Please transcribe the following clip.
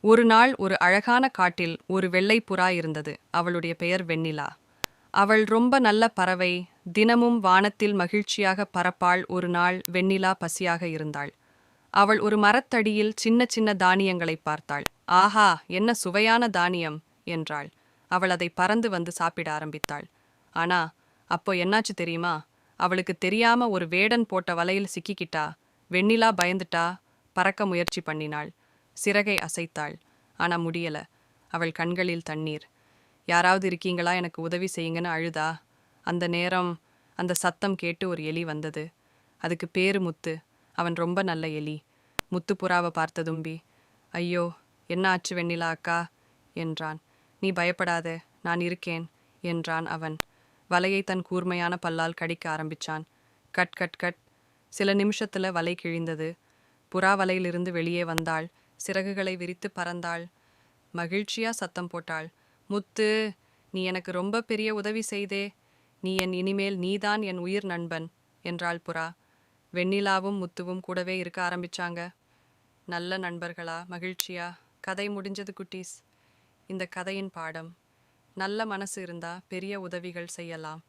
ஒரு நாள் ஒரு அழகான காட்டில் ஒரு வெள்ளை புறா இருந்தது. அவளுடைய பெயர் வெண்ணிலா. அவள் ரொம்ப நல்ல பறவை. தினமும் வானத்தில் மகிழ்ச்சியாக பறப்பாள். ஒரு நாள் வெண்ணிலா பசியாக இருந்தாள். அவள் ஒரு மரத்தடியில் சின்ன சின்ன தானியங்களை பார்த்தாள். ஆஹா, என்ன சுவையான தானியம் என்றாள். அவள் அதை பறந்து வந்து சாப்பிட ஆரம்பித்தாள். ஆனா அப்போ என்னாச்சு தெரியுமா? அவளுக்கு தெரியாம ஒரு வேடன் போட்ட வலையில் சிக்கிக்கிட்டா. வெண்ணிலா பயந்துட்டா. பறக்க முயற்சி பண்ணினாள். சிறகை அசைத்தாள். ஆனா முடியல. அவள் கண்களில் தண்ணீர். யாராவது இருக்கீங்களா, எனக்கு உதவி செய்யுங்கன்னு அழுதா. அந்த நேரம் அந்த சத்தம் கேட்டு ஒரு எலி வந்தது. அதுக்கு பேரு முத்து. அவன் ரொம்ப நல்ல எலி. முத்துப்புறாவை பார்த்ததும்பி, ஐயோ, என்ன ஆச்சு வெண்ணிலா அக்கா என்றான். நீ பயப்படாத, நான் இருக்கேன் என்றான் அவன். வலையை தன் கூர்மையான பல்லால் கடிக்க ஆரம்பிச்சான். Cut cut cut. சில நிமிஷத்துல வலை கிழிந்தது. புறா வலையிலிருந்து வெளியே வந்தாள். சிறகுகளை விரித்து பறந்தாள். மகிழ்ச்சியா சத்தம் போட்டாள். முத்து, நீ எனக்கு ரொம்ப பெரிய உதவி செய்தே. நீ இனிமேல் நீதான் என் உயிர் நண்பன் என்றாள் புறா. வெண்ணிலாவும் முத்துவும் கூடவே இருக்க ஆரம்பிச்சாங்க. நல்ல நண்பர்களா, மகிழ்ச்சியா. கதை முடிஞ்சது குட்டீஸ். இந்த கதையின் பாடம்: நல்ல மனசு இருந்தா பெரிய உதவிகள் செய்யலாம்.